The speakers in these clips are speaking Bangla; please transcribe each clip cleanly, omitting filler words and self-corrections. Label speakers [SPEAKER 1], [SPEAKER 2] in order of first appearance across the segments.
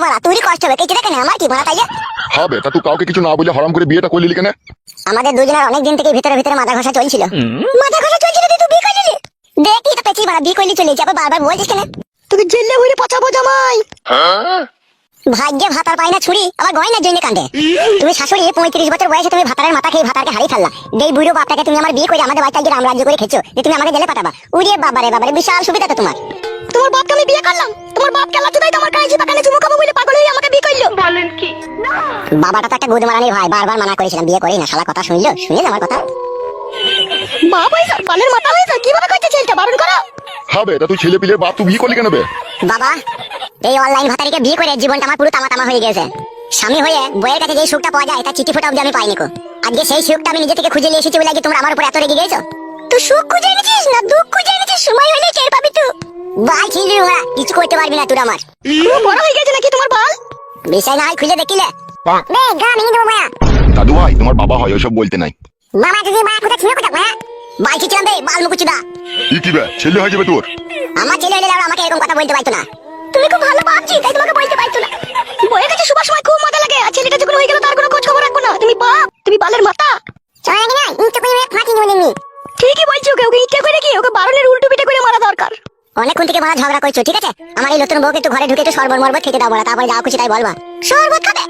[SPEAKER 1] বলা তুই কষ্ট হবে কিছু দেখে না আমার কি বলা তাইলে
[SPEAKER 2] হবে তা তুই কাউকে কিছু না বলে হারাম করে বিয়েটা করলি কেন?
[SPEAKER 1] আমাদের দুজনের অনেক দিন থেকে ভিতরে ভিতরে মাথা ঘষা চলছিল তুই বিয়ে করলি দেখি তো পেছি মারা বিয়ে করলি চলে যাবে বারবার বলছিস কেন
[SPEAKER 3] তোকে জেলে হইলে পচাবো জামাই।
[SPEAKER 1] ভাগ্যে ভাতার পাই না ছুরি আবার গয়নার জন্য কাঁদে। তুমি শাশুড়ি 35 বছর বয়সে তুমি ভাতারের মাথা খেয়ে ভাতারকে হারিয়ে ফেললা। এই বুড়ো বাপটাকে তুমি আমার বিয়ে করে আমাদের বাচ্চা গিয়ে রামরাজ্য করে খেছো যে তুমি আমাকে জেলে পাঠাবা। উড়িয়ে বাবারে বিশাল সুবিধা তো তোমার।
[SPEAKER 3] তোমার বাপকে আমি বিয়ে করলাম, তোমার বাপ কেলা চুদাই তোমার কাছে বাগানে চুমু খাবো বলে পাগল হয়ে আমাকে বিয়ে করলো। বলেন কি?
[SPEAKER 1] বাবাটা তো একটা গুদ মারানি ভাই, বারবার মানা করেছিলাম বিয়ে করি না, শালা কথা শুনলো শুনে আমার কথা।
[SPEAKER 3] বাপ হইছে বালের মাথা হইছে কিভাবে কইছে ছেলেটা বারণ করো।
[SPEAKER 2] হবে তা তুই ছেলে পিলের বাপ তুই বিয়ে করলি কেন বে?
[SPEAKER 1] বাবা এই অনলাইন ভাতারিকে বিয়ে করে জীবনটা আমার পুরো তামা হয়ে গেছে। স্বামী হয়ে বইয়ের কাছে যে সুখটা পাওয়া যায় তা চিঠি ফোটা অবধি আমি পাইনি কো। আজকে সেই সুখটা আমি নিজে থেকে খুঁজে নিয়ে এসেছি বলে কি তোমরা আমার উপর এত রেগে গেছো? তুই সুখ খুঁজে এনেছিস না দুঃখ খুঁজে এনেছিস? সময় হলে টের পাবি তুই। বাল ছিলি ওরা কিছু করতে পারবি না তুই আমার।
[SPEAKER 3] বড় হয়ে গেছে নাকি তোমার বাল?
[SPEAKER 1] বিষয় না হয় খুঁজে দেখিলে বে গা মিনি দেবো মায়া।
[SPEAKER 2] দাদু ভাই তোমার বাবা হয় ওইসব বলতে নাই।
[SPEAKER 1] মামা যদি মা কোথা ছিল কোথা মায়া বাল ছিলাম বে বাল মুকুচুদা।
[SPEAKER 2] কি বে ছেলে হয়ে যাবে তোর?
[SPEAKER 1] আমার ছেলে হলে আমাকে এরকম কথা বলতে পারতো না। তুমি খুব ভালো বাপজি তাই তোমাকে বলতে পারতো না।
[SPEAKER 3] বইয়ের কাছে সবার সময় খুব মজা লাগে আর ছেলেটা যখন হয়ে গেল তার কোনো খোঁজ খবর রাখবো না। তুমি বাপ, তুমি বালের মাথা।
[SPEAKER 1] চলে না ইনটা করে ফাটি নিয়ে নিবি।
[SPEAKER 3] ঠিকই বলছো, ওকে ইচ্ছা করে কি ওকে বারণের উল্টো পিঠে করে মারা দরকার।
[SPEAKER 1] অনেকক্ষণ থেকে মারা ঝগড়া করছো ঠিক আছে? আমার এই নতুন বউকে একটু ঘরে ঢুকে একটু শরবত মরবত খেতে দাও বলা, তারপরে যা খুশি তাই বলবা। শরবত খাবে?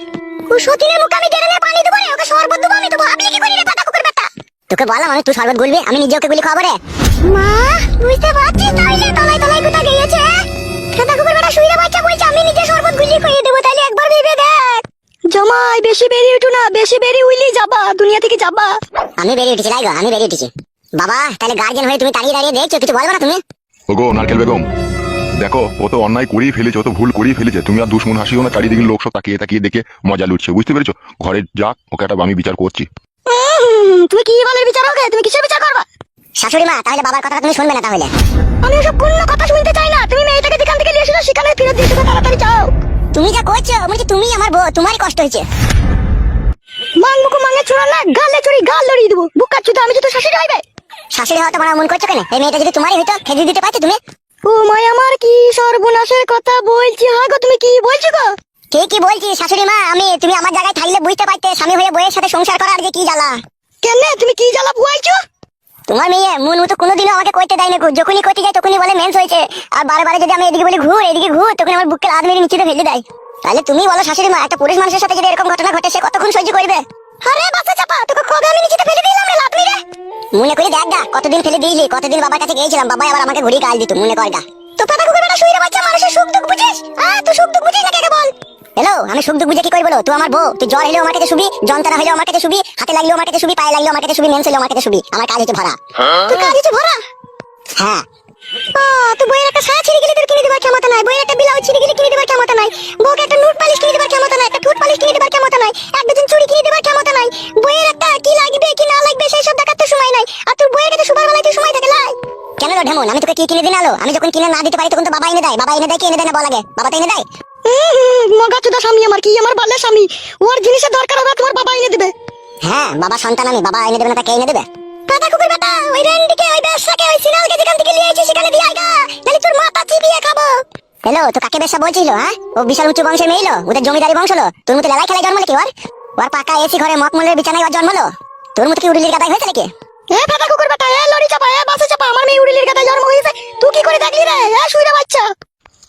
[SPEAKER 1] ও সতীনের মুখে আমি ডেরালে পানি দেবো রে, ওকে শরবত দেবো আমি দেবো। আপনি কি করি রে পাতা কুকুর বেটা? তোকে বললাম আমি তুই শরবত গুলবি, আমি নিজে ওকে গুলি খাবো রে। মা বুঝতে পারছিস তাইলে তলায় তলায় কোথা গিয়েছে? পাতা কুকুর বেটা শুইরা বাচ্চা বলছে আমি নিজে শরবত গুলি খাইয়ে দেবো, তাইলে একবার ভেবে দেখ।
[SPEAKER 3] জামাই বেশি বেরিয়ে উঠো না, বেশি বেরিয়ে উইলি যাবা, দুনিয়া থেকে যাবা।
[SPEAKER 1] আমি বেরিয়ে উঠেছি লাইগো, আমি বেরিয়ে উঠেছি। বাবা তাহলে গার্জিয়ান হয়ে তুমি দাঁড়িয়ে দাঁড়িয়ে দেখছো, কিছু বলবো না তুমি?
[SPEAKER 2] ওগো নারকেল বেগম দেখো ও তো অন্যায় করেই ফেলেছে, ও তো ভুল করেই ফেলেছে। তুমি আর দুশ্মন হাসিও না, চারিদিকে লোক সব তাকিয়ে তাকিয়ে দেখে মজা লুটছে, বুঝতে পেরেছো? ঘরে যাক ওকে একটা আমি বিচার করছি।
[SPEAKER 3] তুমি কি বালের বিচার হবে? তুমি কিসের বিচার করবা?
[SPEAKER 1] শাশুড়ি মা তাহলে বাবার কথাটা তুমি শুনবে না তাহলে?
[SPEAKER 3] আমি ওসব কোনো কথা শুনতে চাই না। তুমি মেয়েটাকে যেখান থেকে নিয়ে এসেছো সেখানে ফেরত দিয়ে এসো, তাড়াতাড়ি যাও।
[SPEAKER 1] তুমি যা করছো বলছি তুমি আমার বউ, তোমারই কষ্ট হয়েছে।
[SPEAKER 3] মাংমুকু মাঙ্গে ছোড়া না, গালে চড়ি গাল লড়িয়ে দেবো। বুকা চুদা আমি তো শাশুড়ি হইবে।
[SPEAKER 1] শাশুড়ি হওয়া তোমার মন করছো কেন? এই মেয়েটা যদি তোমারই হইতো খেতে দিতে পারছো তুমি?
[SPEAKER 3] ও মাই আমার কি সর্বনাশের কথা বলছি। হ্যাঁ গো তুমি কি বলছো গো?
[SPEAKER 1] ঠিকই বলছি শাশুড়ি মা, তুমি আমার জায়গায় থাকলে বুঝতে পারতে স্বামী হয়ে বউয়ের সাথে সংসার করার যে কি জ্বালা।
[SPEAKER 3] কেন তুমি কি জ্বালা বুয়াইছো?
[SPEAKER 1] তোমার মেয়ে মন মতো কোনোদিনও আমাকে করতে দেয় না, যখনই করতে যায় তখনই বলে মেন্স হয়েছে। আর বারে বারে যদি আমি এদিকে বলি ঘুর এদিকে ঘুর, তখন আমার বুককে লাদ মেরে নিচে ফেলে দেয়। তাহলে তুমি বলো শাশুড়ি মা, একটা পুরুষ মানুষের সাথে যদি এরকম ঘটনা ঘটে সে কতক্ষণ সহ্য করবে? আরে বাচ্চা চাপা তোকে কবে আমি নিচে ফেলে দিলাম রে লাদ মেরে? মনে করে দেখ গা কতদিন ফেলে দিয়েছি, কতদিন বাবার কাছে গিয়েছিলাম, বাবা আবার আমাকে ঘুরিয়ে গাল দিত, মনে কর গা। তো পাতা কুকুর বেটা শুইরে বাচ্চা মানুষের সুখ দুঃখ বুঝিস? তুই সুখ দুঃখ বুঝিস না কে বল? হ্যালো আমি সুখ দুঃখ বুঝে কি করি বলো? তুই আমার বউ, তুই জ্বর হলেও আমার কাছে শুবি, যন্ত্রণা হলেও আমার কাছে শুবি, হাতে লাগলেও আমার কাছে শুবি, পায়ে লাগলেও আমার কাছে শুবি, মেন্স হলেও আমার কাছে শুবি। আমার কাজ হচ্ছে ভরা।
[SPEAKER 3] তোর কাজ হচ্ছে ভরা?
[SPEAKER 1] হ্যাঁ।
[SPEAKER 3] তো বইয়ের একটা শাড়ি ছিঁড়ে গেলে তোর কিনে দেবার ক্ষমতা নাই, বইয়ের একটা ব্লাউজ ছিঁড়ে গেলে কিনে দেবার ক্ষমতা নাই, বউকে একটা নুট পালিশ কিনে দেবার ক্ষমতা নাই, একটা ঠোঁট পালিশ কিনে দেবার ক্ষমতা নাই, এক ডজন চুড়ি কিনে দেবার ক্ষমতা নাই। বইয়ের একটা কি লাগবে কি না লাগবে সেই সব দেখার তো সময় নাই। আর তোর বইয়ের কাছে সুবার বেলায় তুই সময় থাকে লাই।
[SPEAKER 1] কেন রে ঢেমন, আমি তোকে কি কিনে দিন আলো? আমি যখন কিনে না দিতে পারি তখন তো বাবা এনে দেয়। বাবা এনে দেয় কি এনে দেয় না বল আগে? বাবা তো এনে দেয়।
[SPEAKER 3] মগা চুদা স্বামী আমার, কি আমার বালের স্বামী। ওর জিনিসের দরকার হবে তোমার বাবা এনে দেবে।
[SPEAKER 1] হ্যাঁ বাবা সন্তান আমি, বাবা এনে দেবে না তা কে এনে দেবে?
[SPEAKER 3] পাতা কুকুর বেটা ওই রেন্ডিকে ওই ব্যবসাকে ওই সিনালকে যেখান থেকে নিয়ে এসেছিস সেখানে দিয়ে আইগা, নালে তোর মাথা চিবিয়ে খাবো।
[SPEAKER 1] হ্যালো তো কাকে বেশা বলছিল? হ্যাঁ ও বিশাল উচ্চ বংশের মেয়ে এলো, ওদের জমিদারি বংশ হলো। তোর মতো লেলাই খেলায় জন্মলে কি ওর? ওর পাকা এসি ঘরে মকমলের বিছানায় ওর জন্মলো। তোর মতো কি উড়িলির গাদায় হয়েছে নাকি?
[SPEAKER 3] পাতা কুকুর বেটা লড়ি চাপা বাসে চাপা, আমার মেয়ে উড়িলির গাদায় জন্ম হয়েছে। তুই কি করে দেখলি রে শুইরা বাচ্চা?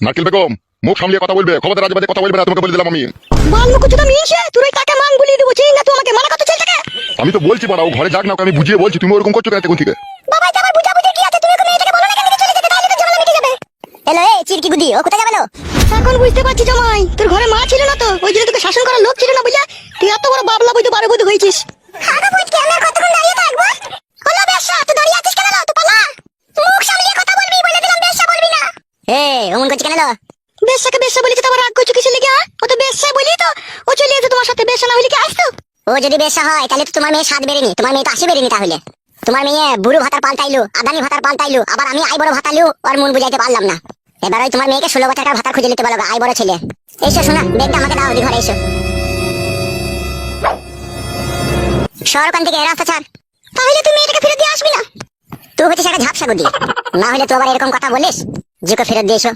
[SPEAKER 2] নারকেল বেগম মুখ সামলিয়ে কথা বলবে, খবরদার আজে বাজে কথা বলবে না, তোমাকে বলে দিলাম আমি।
[SPEAKER 3] বালমুকু চুদা মিনছে তুই তাকে মাং বলি দেবো, চিন্তা তুই আমাকে মানা কত চলছে?
[SPEAKER 2] আমি তো বলছি বাড়া ও ঘরে যাক না, ওকে আমি বুঝিয়ে বলছি, তুমি ওরকম করছো কেন এখন থেকে?
[SPEAKER 3] বাবা আমার বুঝা বুঝি কি আছে? তুমি ওকে মেয়েটাকে বলো না কেন চলে যেতে, তাহলে তো ঝামেলা মিটে যাবে।
[SPEAKER 1] হ্যালো এই চিরকি গুদি ও কোথায় যাবে?
[SPEAKER 3] এখন বুঝতে পারছি জামাই, তোর ঘরে মা ছিল না তো, ওই জন্য তোকে শাসন করার লোক ছিল না বুঝলা। তুই এত বড় বাবলা বই তো বারো বই হয়েছিস।
[SPEAKER 1] আগা বুঝকে আমি আর কতক্ষণ দাঁড়িয়ে থাকবো? হলো বেশা তুই দাঁড়িয়ে আছিস কেন? তুই পালা, মুখ সামলিয়ে কথা বলবি, বলে দিলাম বেশা বলবি না। অমন করছিস কেন?
[SPEAKER 3] বেশাকে বেশা বলেছে তো আবার রাগ করছো কিসের লেগে? ও তো বেশা বলি তো ও চলে যেত তোমার সাথে, বেশা না হলে কি আসতো?
[SPEAKER 1] ও যদি বেশা হয় তাহলে তো তোমার মেয়ে স্বাদ বেরেনি, তোমার মেয়ে তো আসি বেরেনি। তাহলে তোমার মেয়ে বুড়ো ভাতার পাল্টাইলো, আদানি ভাতার পাল্টাইলো, আবার আমি আই বড় ভাতালিও, ওর মন বুঝাইতে পারলাম না। এবার ওই তোমার মেয়েকে 16 বছর ভাতার খুঁজে নিতে বলো, আই বড় ছেলে। এসো শোনা বেগটা আমাকে দাও, দি ঘরে এসো। শহর ওখান থেকে রাস্তা ছাড়। তাহলে তুমি এটাকে ফেরত দিয়ে আসবি না? তুই হচ্ছে সেটা ঝাপসা গুদি, না হলে তুই আবার এরকম কথা বলিস। জিকে ফেরত দিয়ে এসো।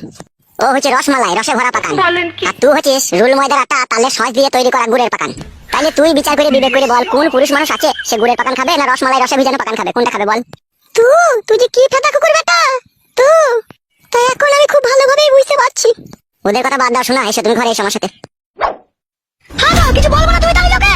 [SPEAKER 1] ও হচ্ছে রসমালাই, রসে ভরা পাকান। আর তুই হচ্ছিস রুল ময়দার আটা তালে সস দিয়ে তৈরি করা গুড়ের পাকান। তাইলে তুই বিচার করে বিবেক করে বল, কোন পুরুষ মানুষ আছে সে গুড়ের পাকান খাবে না রসমালাই রসে ভিজানো পাকান খাবে? কোনটা খাবে বল?
[SPEAKER 3] তুই যে কি ফেদা কুকুর বেটা তাই এখন আমি খুব ভালোভাবেই বুঝতে পারছি।
[SPEAKER 1] ওদের কথা বাদ দাও, শোনা এসে তুমি ঘরে এসো আমার সাথে।
[SPEAKER 3] হ্যাঁ কিছু বলবো না তুমি তাহলে লোকে।